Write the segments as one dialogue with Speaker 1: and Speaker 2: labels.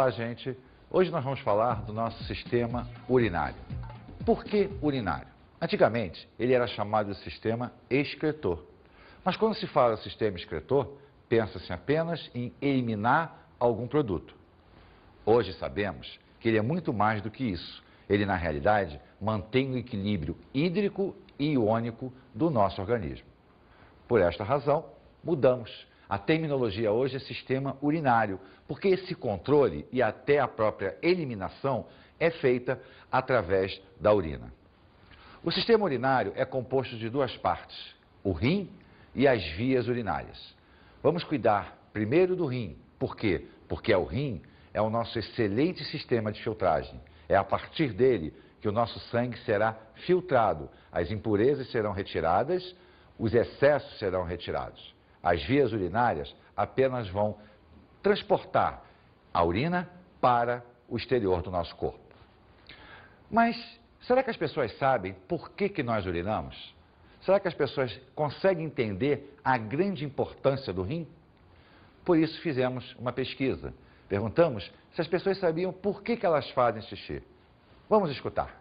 Speaker 1: Olá, gente. Hoje nós vamos falar do nosso sistema urinário. Por que urinário? Antigamente, ele era chamado de sistema excretor. Mas quando se fala sistema excretor, pensa-se apenas em eliminar algum produto. Hoje sabemos que ele é muito mais do que isso. Ele, na realidade, mantém o equilíbrio hídrico e iônico do nosso organismo. Por esta razão, mudamos. A terminologia hoje é sistema urinário, porque esse controle e até a própria eliminação é feita através da urina. O sistema urinário é composto de duas partes, o rim e as vias urinárias. Vamos cuidar primeiro do rim. Por quê? Porque o rim é o nosso excelente sistema de filtragem. É a partir dele que o nosso sangue será filtrado. As impurezas serão retiradas, os excessos serão retirados. As vias urinárias apenas vão transportar a urina para o exterior do nosso corpo. Mas será que as pessoas sabem por que nós urinamos? Será que as pessoas conseguem entender a grande importância do rim? Por isso fizemos uma pesquisa. Perguntamos se as pessoas sabiam por que elas fazem xixi. Vamos escutar.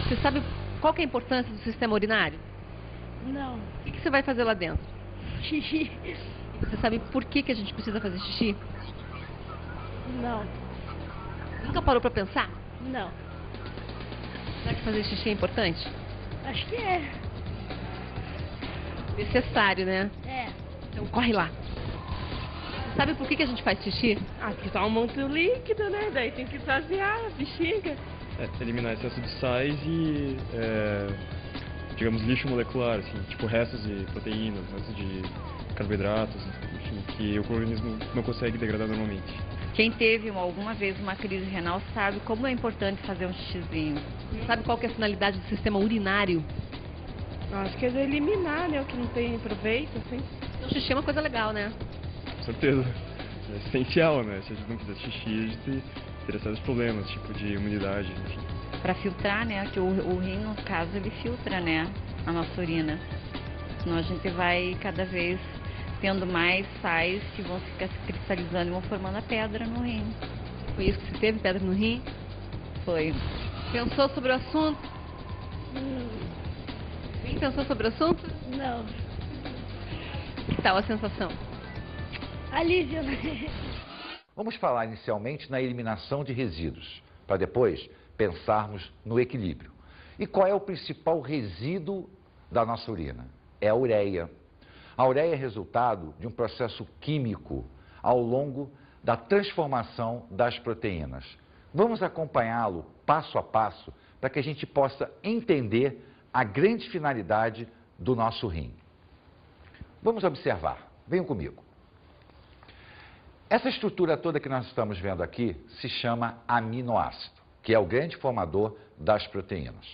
Speaker 2: Você sabe qual que é a importância do sistema urinário?
Speaker 3: Não.
Speaker 2: O que você vai fazer lá dentro?
Speaker 3: Xixi.
Speaker 2: Você sabe por que a gente precisa fazer xixi?
Speaker 3: Não.
Speaker 2: Nunca parou pra pensar?
Speaker 3: Não.
Speaker 2: Será que fazer xixi é importante?
Speaker 3: Acho que é.
Speaker 2: Necessário, né?
Speaker 3: É.
Speaker 2: Então corre lá. Sabe por que a gente faz xixi?
Speaker 3: Aqui tá um monte líquido, né? Daí tem que esvaziar a bexiga.
Speaker 4: Eliminar excesso de sais e, digamos, lixo molecular, assim, tipo restos de proteínas, restos de carboidratos, enfim, que o organismo não consegue degradar normalmente.
Speaker 5: Quem teve alguma vez uma crise renal sabe como é importante fazer um xixizinho.
Speaker 2: Sabe qual que é a finalidade do sistema urinário?
Speaker 3: Acho que é de eliminar, né? O que não tem proveito, assim.
Speaker 2: Então xixi é uma coisa legal, né?
Speaker 4: Com certeza. É essencial, né? Se a gente não fizer xixi, a gente teria sérios problemas, tipo de imunidade, enfim.
Speaker 5: Para filtrar, né? Que o rim, no caso, ele filtra, né? A nossa urina. Senão a gente vai cada vez tendo mais sais que vão ficar se cristalizando e vão formando a pedra no rim.
Speaker 2: Foi isso que você teve, pedra no rim?
Speaker 5: Foi.
Speaker 2: Pensou sobre o assunto? Quem pensou sobre o assunto?
Speaker 3: Não.
Speaker 2: Que tal a sensação?
Speaker 3: Alívio, né?
Speaker 1: Vamos falar inicialmente na eliminação de resíduos, para depois pensarmos no equilíbrio. E qual é o principal resíduo da nossa urina? É a ureia. A ureia é resultado de um processo químico ao longo da transformação das proteínas. Vamos acompanhá-lo passo a passo para que a gente possa entender a grande finalidade do nosso rim. Vamos observar. Venham comigo. Essa estrutura toda que nós estamos vendo aqui se chama aminoácido, que é o grande formador das proteínas.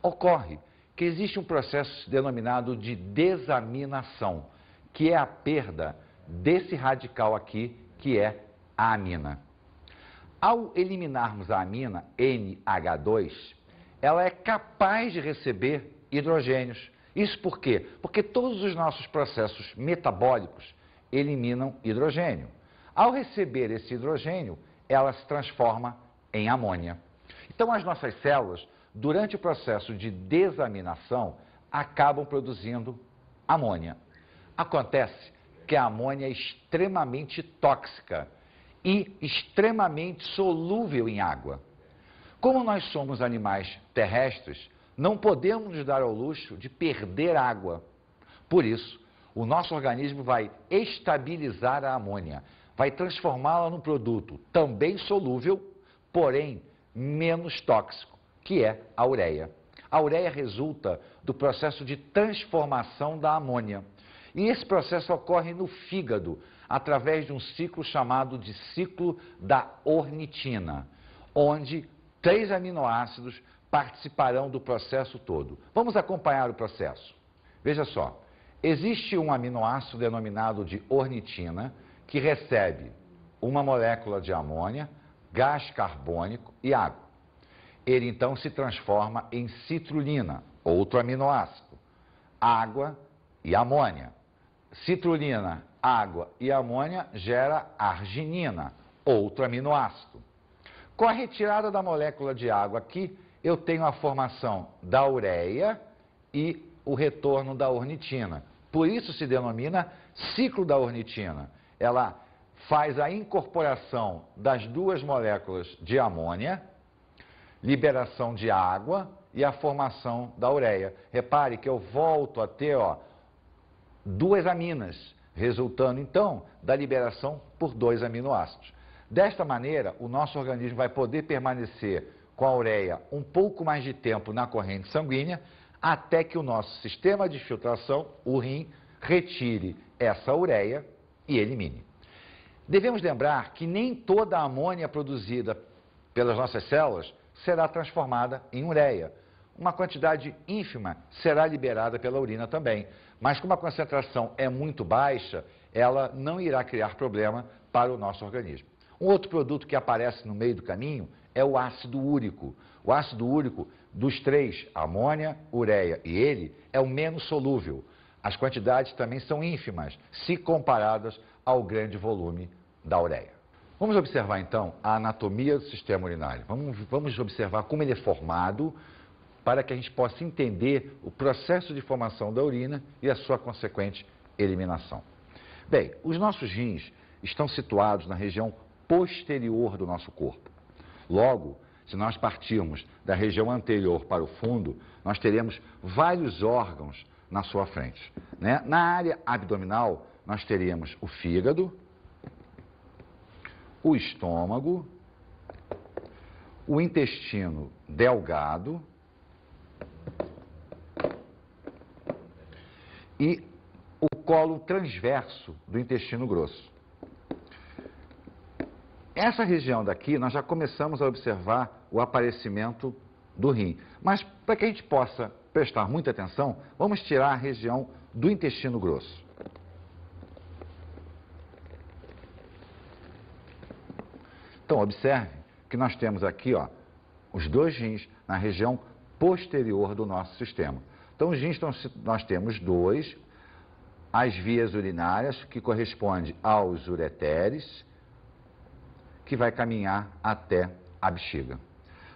Speaker 1: Ocorre que existe um processo denominado de desaminação, que é a perda desse radical aqui, que é a amina. Ao eliminarmos a amina, NH2, ela é capaz de receber hidrogênios. Isso por quê? Porque todos os nossos processos metabólicos eliminam hidrogênio. Ao receber esse hidrogênio, ela se transforma em amônia. Então, as nossas células, durante o processo de desaminação, acabam produzindo amônia. Acontece que a amônia é extremamente tóxica e extremamente solúvel em água. Como nós somos animais terrestres, não podemos nos dar ao luxo de perder água. Por isso, o nosso organismo vai estabilizar a amônia, vai transformá-la num produto também solúvel, porém menos tóxico, que é a ureia. A ureia resulta do processo de transformação da amônia. E esse processo ocorre no fígado, através de um ciclo chamado de ciclo da ornitina, onde 3 aminoácidos participarão do processo todo. Vamos acompanhar o processo. Veja só, existe um aminoácido denominado de ornitina, que recebe uma molécula de amônia, gás carbônico e água. Ele então se transforma em citrulina, outro aminoácido. água e amônia. Citrulina, água e amônia gera arginina, outro aminoácido. Com a retirada da molécula de água aqui, eu tenho a formação da ureia e o retorno da ornitina. Por isso se denomina ciclo da ornitina. Ela faz a incorporação das duas moléculas de amônia, liberação de água e a formação da ureia. Repare que eu volto a ter duas aminas, resultando então da liberação por dois aminoácidos. Desta maneira, o nosso organismo vai poder permanecer com a ureia um pouco mais de tempo na corrente sanguínea, até que o nosso sistema de filtração, o rim, retire essa ureia e elimine. Devemos lembrar que nem toda a amônia produzida pelas nossas células será transformada em ureia. Uma quantidade ínfima será liberada pela urina também, mas como a concentração é muito baixa, ela não irá criar problema para o nosso organismo. Um outro produto que aparece no meio do caminho é o ácido úrico. O ácido úrico, dos três, amônia, ureia e ele, é o menos solúvel. As quantidades também são ínfimas, se comparadas ao grande volume da ureia. Vamos observar então a anatomia do sistema urinário. Vamos observar como ele é formado, para que a gente possa entender o processo de formação da urina e a sua consequente eliminação. Bem, os nossos rins estão situados na região posterior do nosso corpo. Logo, se nós partirmos da região anterior para o fundo, nós teremos vários órgãos na sua frente, né? Na área abdominal, nós teríamos o fígado, o estômago, o intestino delgado e o colo transverso do intestino grosso. Essa região daqui, nós já começamos a observar o aparecimento do rim. Mas, para que a gente possa prestar muita atenção, vamos tirar a região do intestino grosso. Então, observe que nós temos aqui, os dois rins na região posterior do nosso sistema. Então, os rins, nós temos dois, as vias urinárias, que corresponde aos ureteres, que vai caminhar até a bexiga.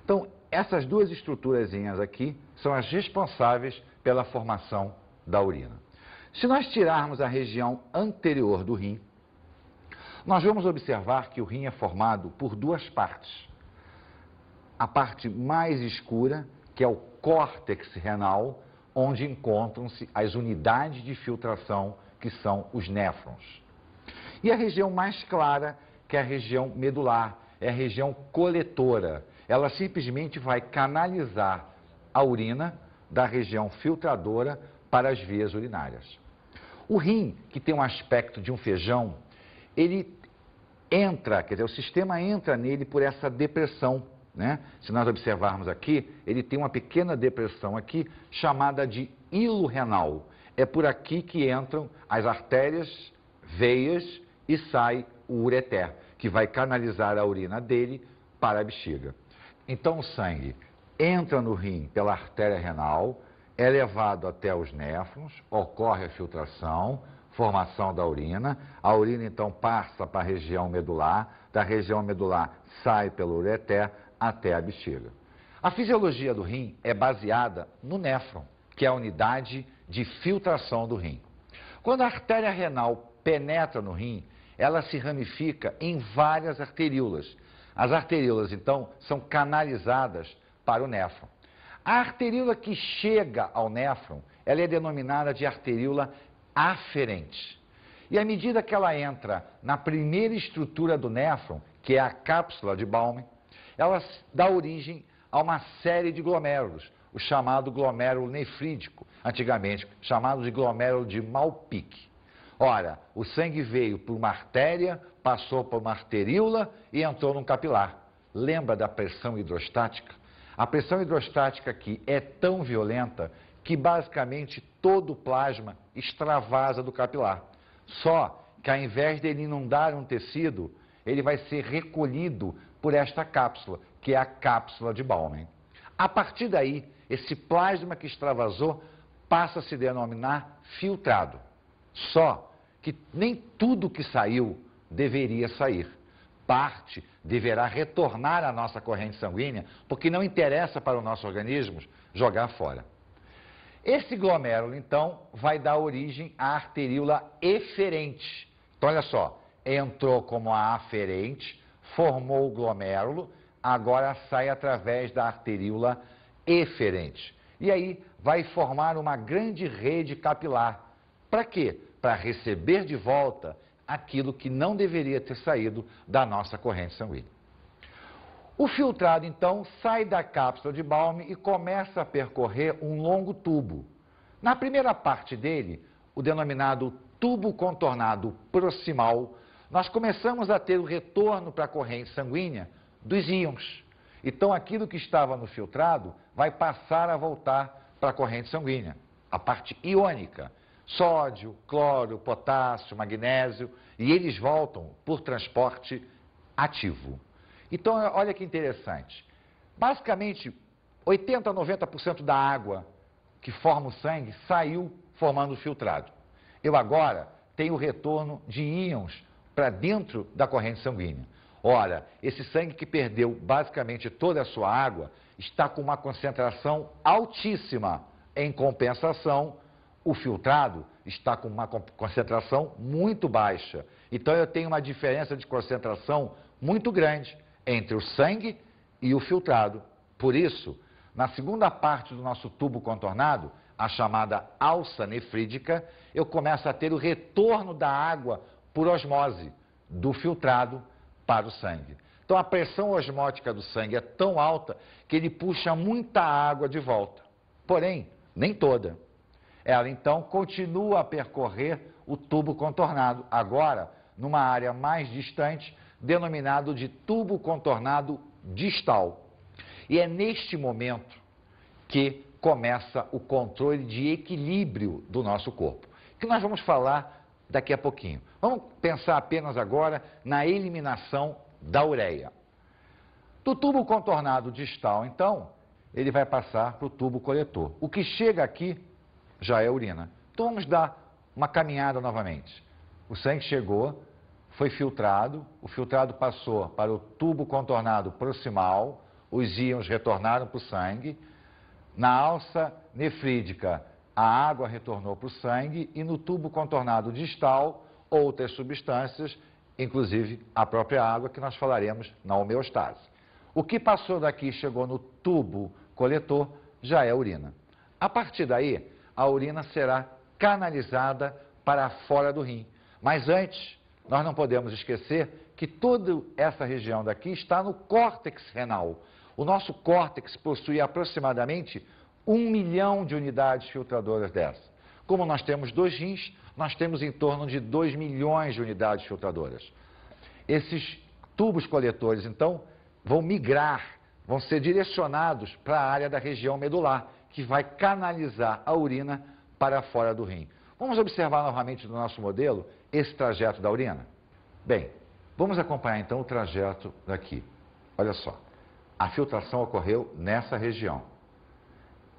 Speaker 1: Então, essas duas estruturazinhas aqui são as responsáveis pela formação da urina. Se nós tirarmos a região anterior do rim, nós vamos observar que o rim é formado por duas partes. A parte mais escura, que é o córtex renal, onde encontram-se as unidades de filtração, que são os néfrons. E a região mais clara, que é a região medular, é a região coletora. Ela simplesmente vai canalizar a urina da região filtradora para as vias urinárias. O rim, que tem um aspecto de um feijão, ele entra, quer dizer, o sistema entra nele por essa depressão, né? Se nós observarmos aqui, ele tem uma pequena depressão aqui, chamada de hilo renal. É por aqui que entram as artérias, veias e sai o ureter, que vai canalizar a urina dele para a bexiga. Então o sangue entra no rim pela artéria renal, é levado até os néfrons, ocorre a filtração, formação da urina, a urina então passa para a região medular, da região medular sai pelo ureter até a bexiga. A fisiologia do rim é baseada no néfron, que é a unidade de filtração do rim. Quando a artéria renal penetra no rim, ela se ramifica em várias arteríolas. As arteríolas, então, são canalizadas para o néfron. A arteríola que chega ao néfron, ela é denominada de arteríola aferente. E à medida que ela entra na primeira estrutura do néfron, que é a cápsula de Bowman, ela dá origem a uma série de glomérulos, o chamado glomérulo nefrídico, antigamente chamado de glomérulo de Malpique. Ora, o sangue veio por uma artéria, passou por uma arteríola e entrou num capilar. Lembra da pressão hidrostática? A pressão hidrostática aqui é tão violenta que basicamente todo o plasma extravasa do capilar. Só que ao invés de ele inundar um tecido, ele vai ser recolhido por esta cápsula, que é a cápsula de Bowman. A partir daí, esse plasma que extravasou passa a se denominar filtrado. Só que nem tudo que saiu deveria sair. Parte deverá retornar à nossa corrente sanguínea, porque não interessa para o nosso organismo jogar fora. Esse glomérulo, então, vai dar origem à arteríola eferente. Então, olha só, entrou como a aferente, formou o glomérulo, agora sai através da arteríola eferente. E aí vai formar uma grande rede capilar. Para quê? Para receber de volta aquilo que não deveria ter saído da nossa corrente sanguínea. O filtrado, então, sai da cápsula de Balme e começa a percorrer um longo tubo. Na primeira parte dele, o denominado tubo contornado proximal, nós começamos a ter o retorno para a corrente sanguínea dos íons. Então, aquilo que estava no filtrado vai passar a voltar para a corrente sanguínea, a parte iônica. Sódio, cloro, potássio, magnésio, e eles voltam por transporte ativo. Então, olha que interessante. Basicamente, 80% a 90% da água que forma o sangue saiu formando o filtrado. Eu agora tenho o retorno de íons para dentro da corrente sanguínea. Ora, esse sangue que perdeu basicamente toda a sua água está com uma concentração altíssima. Em compensação, o filtrado está com uma concentração muito baixa. Então, eu tenho uma diferença de concentração muito grande entre o sangue e o filtrado. Por isso, na segunda parte do nosso tubo contornado, a chamada alça nefrídica, eu começo a ter o retorno da água por osmose, do filtrado para o sangue. Então, a pressão osmótica do sangue é tão alta que ele puxa muita água de volta. Porém, nem toda. Ela, então, continua a percorrer o tubo contornado, agora numa área mais distante, denominado de tubo contornado distal. E é neste momento que começa o controle de equilíbrio do nosso corpo, que nós vamos falar daqui a pouquinho. Vamos pensar apenas agora na eliminação da ureia. Do tubo contornado distal, então, ele vai passar para o tubo coletor. O que chega aqui já é urina. Então vamos dar uma caminhada novamente. O sangue chegou, foi filtrado, o filtrado passou para o tubo contornado proximal, os íons retornaram para o sangue, na alça nefrídica a água retornou para o sangue e no tubo contornado distal outras substâncias, inclusive a própria água que nós falaremos na homeostase. O que passou daqui e chegou no tubo coletor já é urina. A partir daí, a urina será canalizada para fora do rim. Mas antes, nós não podemos esquecer que toda essa região daqui está no córtex renal. O nosso córtex possui aproximadamente 1 milhão de unidades filtradoras dessa. Como nós temos 2 rins, nós temos em torno de 2 milhões de unidades filtradoras. Esses tubos coletores, então, vão migrar, vão ser direcionados para a área da região medular, que vai canalizar a urina para fora do rim. Vamos observar novamente no nosso modelo esse trajeto da urina? Bem, vamos acompanhar então o trajeto daqui. Olha só, a filtração ocorreu nessa região.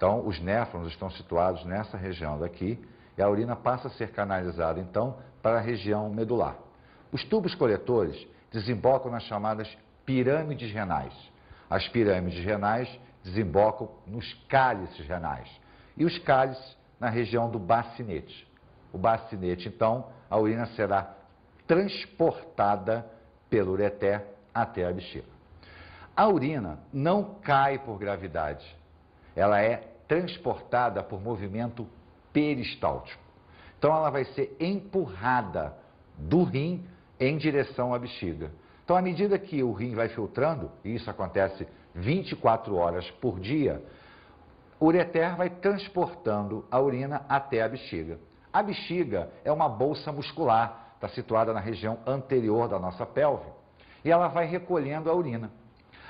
Speaker 1: Então, os néfrons estão situados nessa região daqui e a urina passa a ser canalizada então para a região medular. Os tubos coletores desembocam nas chamadas pirâmides renais. As pirâmides renais desembocam nos cálices renais e os cálices na região do bacinete. O bacinete, então, a urina será transportada pelo ureter até a bexiga. A urina não cai por gravidade, ela é transportada por movimento peristáltico. Então, ela vai ser empurrada do rim em direção à bexiga. Então, à medida que o rim vai filtrando, e isso acontece 24 horas por dia, o ureter vai transportando a urina até a bexiga. A bexiga é uma bolsa muscular, está situada na região anterior da nossa pelve, e ela vai recolhendo a urina.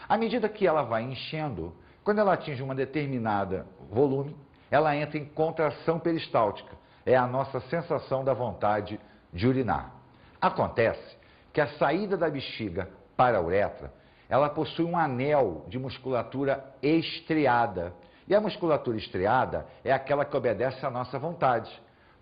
Speaker 1: À medida que ela vai enchendo, quando ela atinge uma determinada volume, ela entra em contração peristáltica. É a nossa sensação da vontade de urinar. Acontece que a saída da bexiga para a uretra, ela possui um anel de musculatura estriada. E a musculatura estriada é aquela que obedece à nossa vontade.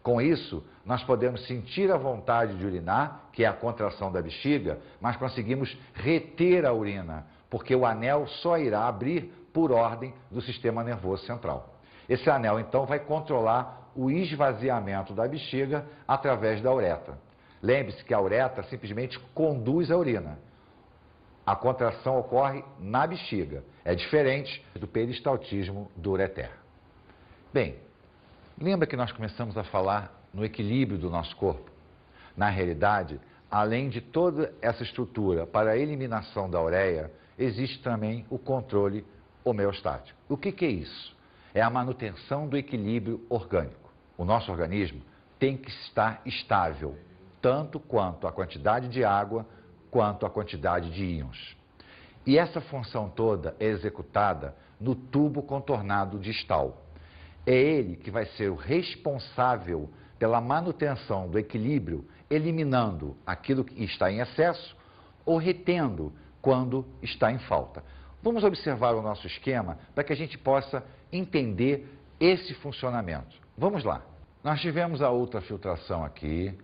Speaker 1: Com isso, nós podemos sentir a vontade de urinar, que é a contração da bexiga, mas conseguimos reter a urina, porque o anel só irá abrir por ordem do sistema nervoso central. Esse anel, então, vai controlar o esvaziamento da bexiga através da uretra. Lembre-se que a uretra simplesmente conduz a urina. A contração ocorre na bexiga. É diferente do peristaltismo do ureter. Bem, lembra que nós começamos a falar no equilíbrio do nosso corpo? Na realidade, além de toda essa estrutura para a eliminação da ureia, existe também o controle homeostático. O que é isso? É a manutenção do equilíbrio orgânico. O nosso organismo tem que estar estável, tanto quanto a quantidade de água, quanto a quantidade de íons. E essa função toda é executada no tubo contornado distal. É ele que vai ser o responsável pela manutenção do equilíbrio, eliminando aquilo que está em excesso ou retendo quando está em falta. Vamos observar o nosso esquema para que a gente possa entender esse funcionamento. Vamos lá. Nós tivemos a ultrafiltração aqui,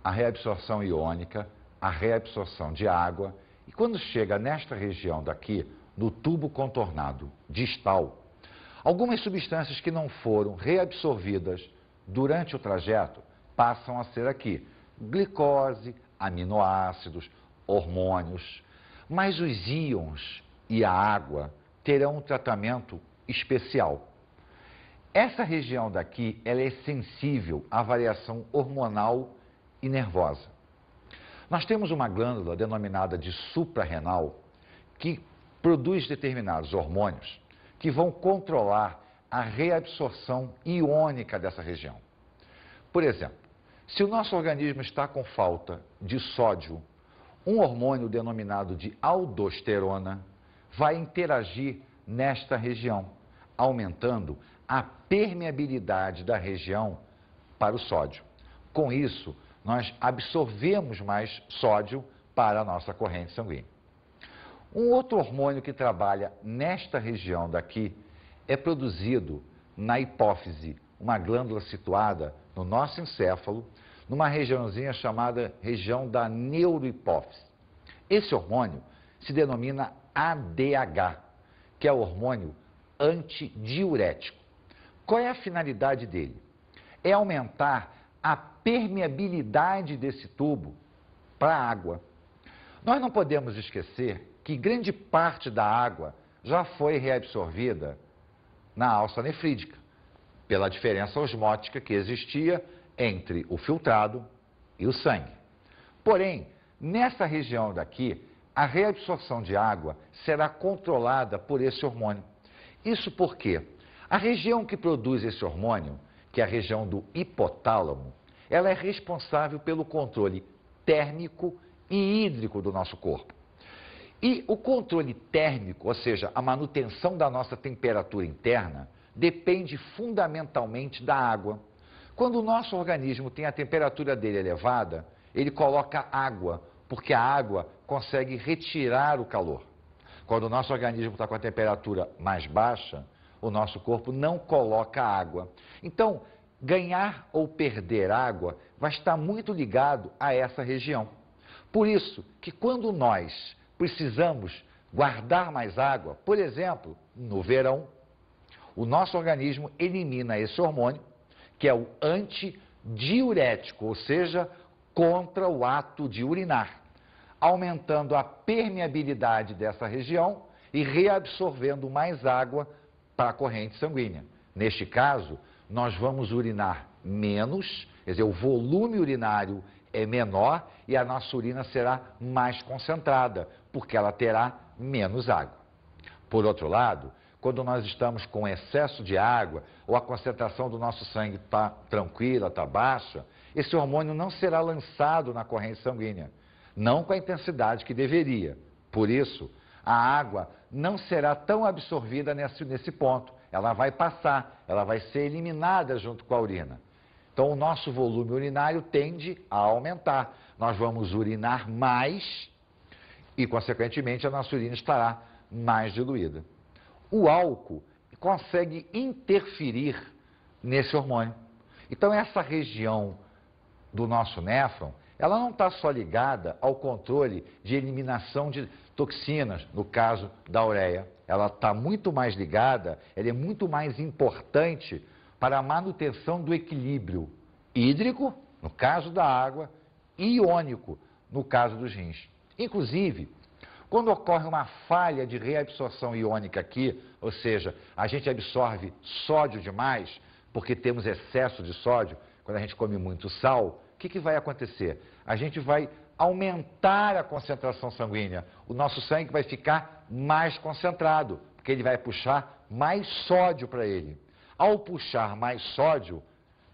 Speaker 1: a reabsorção iônica, a reabsorção de água, e quando chega nesta região daqui, no tubo contornado distal, algumas substâncias que não foram reabsorvidas durante o trajeto passam a ser aqui glicose, aminoácidos, hormônios, mas os íons e a água terão um tratamento especial. Essa região daqui, ela é sensível à variação hormonal e nervosa. Nós temos uma glândula denominada de suprarrenal que produz determinados hormônios que vão controlar a reabsorção iônica dessa região. Por exemplo, se o nosso organismo está com falta de sódio, um hormônio denominado de aldosterona vai interagir nesta região, aumentando a permeabilidade da região para o sódio. Com isso, nós absorvemos mais sódio para a nossa corrente sanguínea. Um outro hormônio que trabalha nesta região daqui é produzido na hipófise, uma glândula situada no nosso encéfalo, numa regiãozinha chamada região da neurohipófise. Esse hormônio se denomina ADH, que é o hormônio antidiurético. Qual é a finalidade dele? É aumentar a permeabilidade desse tubo para a água. Nós não podemos esquecer que grande parte da água já foi reabsorvida na alça nefrídica, pela diferença osmótica que existia entre o filtrado e o sangue. Porém, nessa região daqui, a reabsorção de água será controlada por esse hormônio. Isso porque a região que produz esse hormônio, que é a região do hipotálamo, ela é responsável pelo controle térmico e hídrico do nosso corpo. E o controle térmico, ou seja, a manutenção da nossa temperatura interna, depende fundamentalmente da água. Quando o nosso organismo tem a temperatura dele elevada, ele coloca água, porque a água consegue retirar o calor. Quando o nosso organismo está com a temperatura mais baixa, o nosso corpo não coloca água. Então, ganhar ou perder água vai estar muito ligado a essa região. Por isso que quando nós precisamos guardar mais água, por exemplo, no verão, o nosso organismo elimina esse hormônio, que é o antidiurético, ou seja, contra o ato de urinar, aumentando a permeabilidade dessa região e reabsorvendo mais água para a corrente sanguínea. Neste caso, nós vamos urinar menos, quer dizer, o volume urinário é menor e a nossa urina será mais concentrada, porque ela terá menos água. Por outro lado, quando nós estamos com excesso de água ou a concentração do nosso sangue está tranquila, está baixa, esse hormônio não será lançado na corrente sanguínea, não com a intensidade que deveria. Por isso, a água não será tão absorvida nesse ponto. Ela vai passar, ela vai ser eliminada junto com a urina. Então, o nosso volume urinário tende a aumentar. Nós vamos urinar mais e, consequentemente, a nossa urina estará mais diluída. O álcool consegue interferir nesse hormônio. Então, essa região do nosso néfron, ela não está só ligada ao controle de eliminação de toxinas, no caso da ureia. Ela está muito mais ligada, ela é muito mais importante para a manutenção do equilíbrio hídrico, no caso da água, e iônico, no caso dos rins. Inclusive, quando ocorre uma falha de reabsorção iônica aqui, ou seja, a gente absorve sódio demais, porque temos excesso de sódio, quando a gente come muito sal, o que vai acontecer? A gente vai aumentar a concentração sanguínea. O nosso sangue vai ficar mais concentrado, porque ele vai puxar mais sódio para ele. Ao puxar mais sódio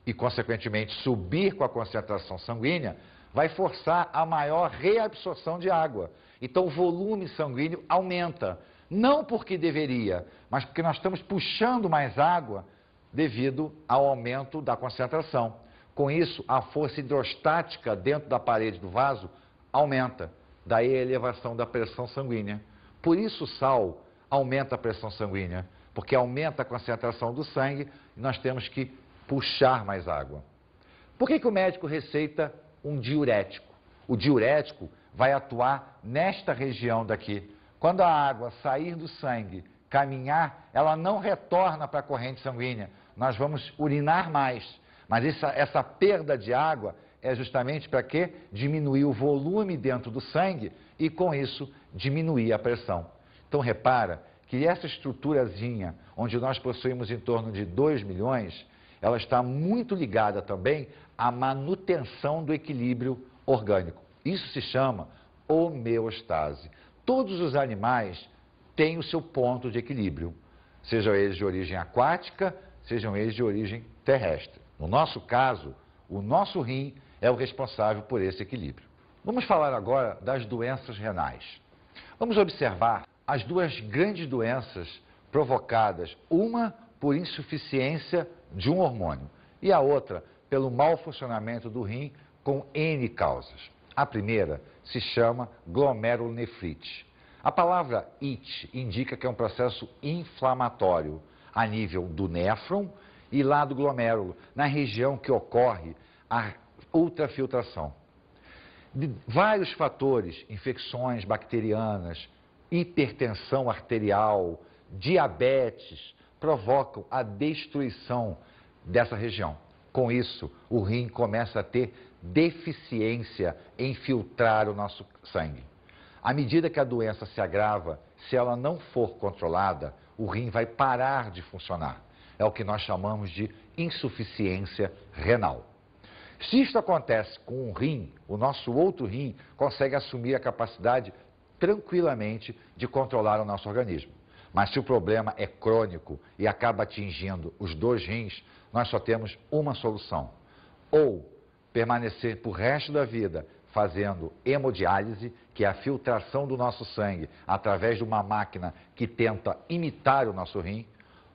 Speaker 1: e, consequentemente, subir com a concentração sanguínea, vai forçar a maior reabsorção de água. Então, o volume sanguíneo aumenta. Não porque deveria, mas porque nós estamos puxando mais água devido ao aumento da concentração. Com isso, a força hidrostática dentro da parede do vaso aumenta. Daí a elevação da pressão sanguínea. Por isso o sal aumenta a pressão sanguínea, porque aumenta a concentração do sangue e nós temos que puxar mais água. Por que o médico receita um diurético? O diurético vai atuar nesta região daqui. Quando a água sair do sangue, caminhar, ela não retorna para a corrente sanguínea. Nós vamos urinar mais. Mas essa perda de água é justamente para quê? Diminuir o volume dentro do sangue e, com isso, diminuir a pressão. Então, repara que essa estruturazinha, onde nós possuímos em torno de 2 milhões, ela está muito ligada também à manutenção do equilíbrio orgânico. Isso se chama homeostase. Todos os animais têm o seu ponto de equilíbrio, sejam eles de origem aquática, sejam eles de origem terrestre. No nosso caso, o nosso rim é o responsável por esse equilíbrio. Vamos falar agora das doenças renais. Vamos observar as duas grandes doenças provocadas, uma por insuficiência de um hormônio e a outra pelo mau funcionamento do rim com N causas. A primeira se chama glomerulonefrite. A palavra it indica que é um processo inflamatório a nível do néfron e lá do glomérulo, na região que ocorre a ultrafiltração. Vários fatores, infecções bacterianas, hipertensão arterial, diabetes, provocam a destruição dessa região. Com isso, o rim começa a ter deficiência em filtrar o nosso sangue. À medida que a doença se agrava, se ela não for controlada, o rim vai parar de funcionar. É o que nós chamamos de insuficiência renal. Se isto acontece com um rim, o nosso outro rim consegue assumir a capacidade tranquilamente de controlar o nosso organismo. Mas se o problema é crônico e acaba atingindo os dois rins, nós só temos uma solução. Ou permanecer por resto da vida fazendo hemodiálise, que é a filtração do nosso sangue através de uma máquina que tenta imitar o nosso rim,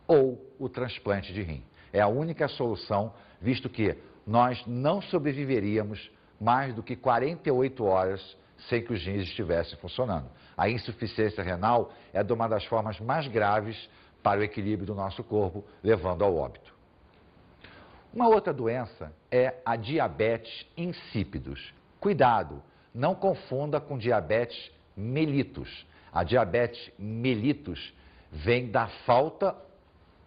Speaker 1: ou o transplante de rim. É a única solução, visto que nós não sobreviveríamos mais do que 48 horas sem que os rins estivessem funcionando. A insuficiência renal é uma das formas mais graves para o equilíbrio do nosso corpo, levando ao óbito. Uma outra doença é a diabetes insípidos. Cuidado, não confunda com diabetes mellitus. A diabetes mellitus vem da falta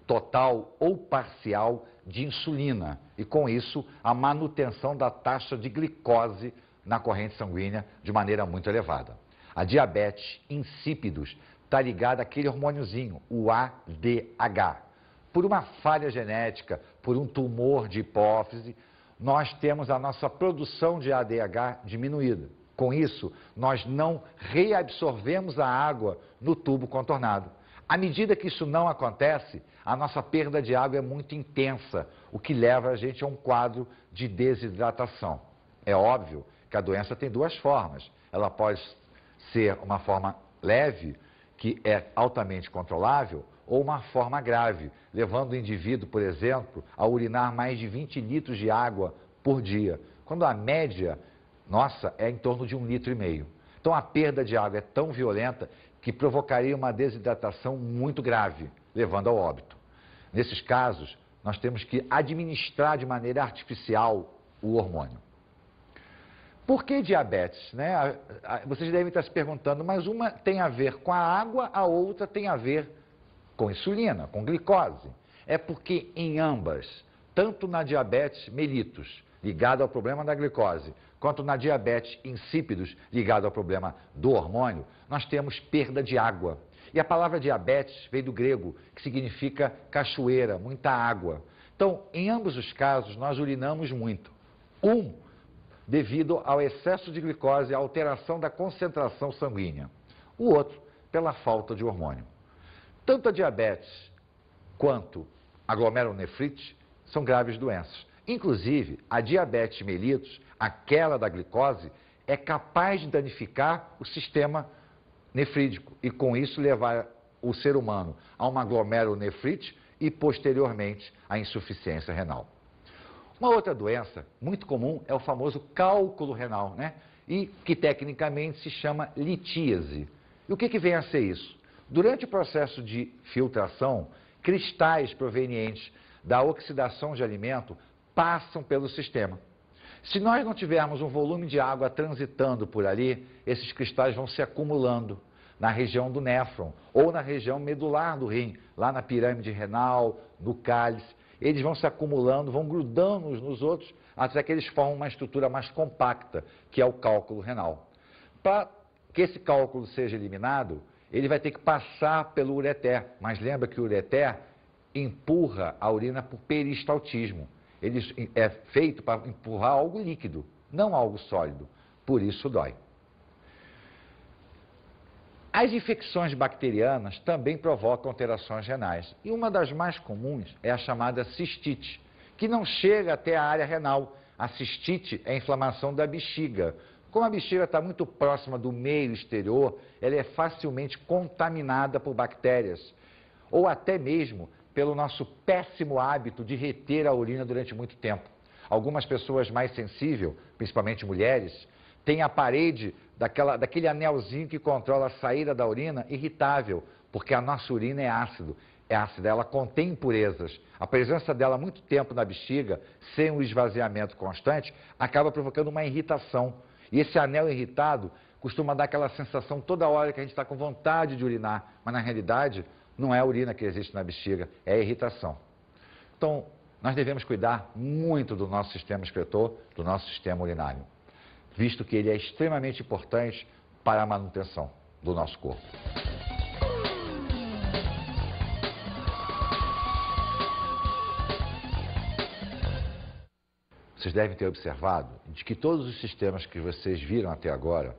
Speaker 1: total ou parcial de insulina e, com isso, a manutenção da taxa de glicose na corrente sanguínea de maneira muito elevada. A diabetes insípidos está ligada àquele hormôniozinho, o ADH. Por uma falha genética, por um tumor de hipófise, nós temos a nossa produção de ADH diminuída. Com isso, nós não reabsorvemos a água no tubo contornado. À medida que isso não acontece, a nossa perda de água é muito intensa, o que leva a gente a um quadro de desidratação. É óbvio que a doença tem duas formas. Ela pode ser uma forma leve, que é altamente controlável, ou uma forma grave, levando o indivíduo, por exemplo, a urinar mais de 20 litros de água por dia, quando a média nossa é em torno de 1,5 litro. Então a perda de água é tão violenta que provocaria uma desidratação muito grave, levando ao óbito. Nesses casos, nós temos que administrar de maneira artificial o hormônio. Por que diabetes? Né? Vocês devem estar se perguntando, mas uma tem a ver com a água, a outra tem a ver com insulina, com glicose. É porque em ambas, tanto na diabetes mellitus, ligado ao problema da glicose, quanto na diabetes insípidos, ligado ao problema do hormônio, nós temos perda de água. E a palavra diabetes veio do grego, que significa cachoeira, muita água. Então, em ambos os casos, nós urinamos muito. Devido ao excesso de glicose e à alteração da concentração sanguínea. O outro, pela falta de hormônio. Tanto a diabetes quanto a glomerulonefrite são graves doenças. Inclusive, a diabetes mellitus, aquela da glicose, é capaz de danificar o sistema nefrídico e, com isso, levar o ser humano a uma glomerulonefrite e, posteriormente, à insuficiência renal. Uma outra doença muito comum é o famoso cálculo renal, né? E que tecnicamente se chama litíase. E o que vem a ser isso? Durante o processo de filtração, cristais provenientes da oxidação de alimento passam pelo sistema. Se nós não tivermos um volume de água transitando por ali, esses cristais vão se acumulando na região do néfron ou na região medular do rim, lá na pirâmide renal, no cálice. Eles vão se acumulando, vão grudando uns nos outros, até que eles formam uma estrutura mais compacta, que é o cálculo renal. Para que esse cálculo seja eliminado, ele vai ter que passar pelo ureter. Mas lembra que o ureter empurra a urina por peristaltismo. Ele é feito para empurrar algo líquido, não algo sólido. Por isso dói. As infecções bacterianas também provocam alterações renais. E uma das mais comuns é a chamada cistite, que não chega até a área renal. A cistite é a inflamação da bexiga. Como a bexiga está muito próxima do meio exterior, ela é facilmente contaminada por bactérias. Ou até mesmo pelo nosso péssimo hábito de reter a urina durante muito tempo. Algumas pessoas mais sensíveis, principalmente mulheres, têm a parede daquele anelzinho que controla a saída da urina irritável, porque a nossa urina é ácida, ela contém impurezas. A presença dela há muito tempo na bexiga, sem um esvaziamento constante, acaba provocando uma irritação. E esse anel irritado costuma dar aquela sensação toda hora que a gente está com vontade de urinar, mas na realidade não é a urina que existe na bexiga, é a irritação. Então, nós devemos cuidar muito do nosso sistema excretor, do nosso sistema urinário, visto que ele é extremamente importante para a manutenção do nosso corpo. Vocês devem ter observado de que todos os sistemas que vocês viram até agora,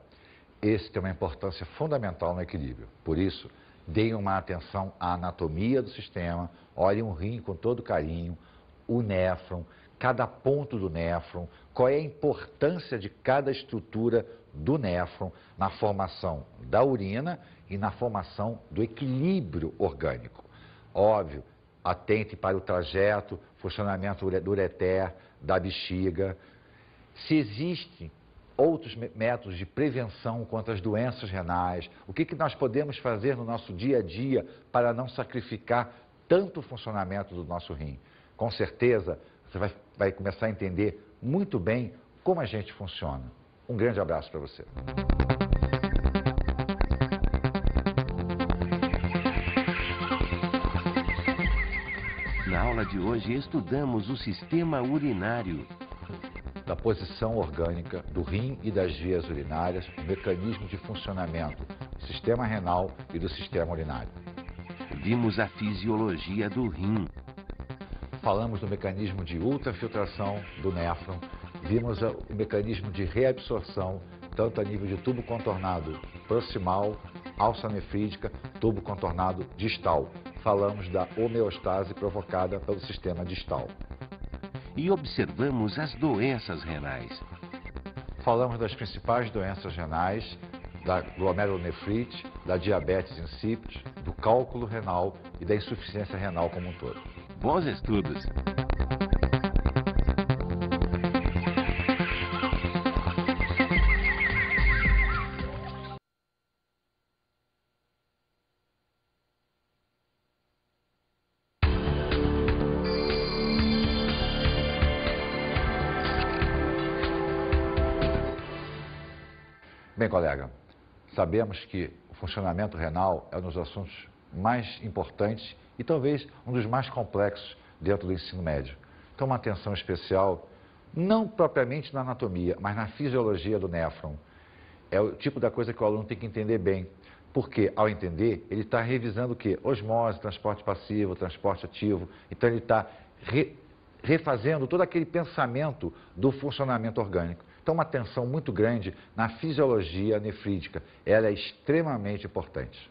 Speaker 1: esse tem uma importância fundamental no equilíbrio. Por isso, deem uma atenção à anatomia do sistema, olhem o rim com todo carinho, o néfron, cada ponto do néfron, qual é a importância de cada estrutura do néfron na formação da urina e na formação do equilíbrio orgânico. Óbvio, atente para o trajeto, funcionamento do ureter, da bexiga. Se existem outros métodos de prevenção contra as doenças renais, o que nós podemos fazer no nosso dia a dia para não sacrificar tanto o funcionamento do nosso rim. Com certeza, você vai começar a entender muito bem como a gente funciona. Um grande abraço para você.
Speaker 6: Na aula de hoje, estudamos o sistema urinário.
Speaker 1: Da posição orgânica do rim e das vias urinárias, o mecanismo de funcionamento do sistema renal e do sistema urinário.
Speaker 6: Vimos a fisiologia do rim.
Speaker 1: Falamos do mecanismo de ultrafiltração do néfron, vimos o mecanismo de reabsorção, tanto a nível de tubo contornado proximal, alça nefrídica, tubo contornado distal. Falamos da homeostase provocada pelo sistema distal.
Speaker 6: E observamos as doenças renais.
Speaker 1: Falamos das principais doenças renais, da glomerulonefrite, da diabetes insípidos, do cálculo renal e da insuficiência renal como um todo.
Speaker 6: Bons estudos!
Speaker 1: Bem, colega, sabemos que o funcionamento renal é um dos assuntos mais importantes e talvez um dos mais complexos dentro do ensino médio. Então, uma atenção especial, não propriamente na anatomia, mas na fisiologia do néfron. É o tipo da coisa que o aluno tem que entender bem, porque, ao entender, ele está revisando o quê? Osmose, transporte passivo, transporte ativo. Então, ele está refazendo todo aquele pensamento do funcionamento orgânico. Então, uma atenção muito grande na fisiologia nefrídica. Ela é extremamente importante.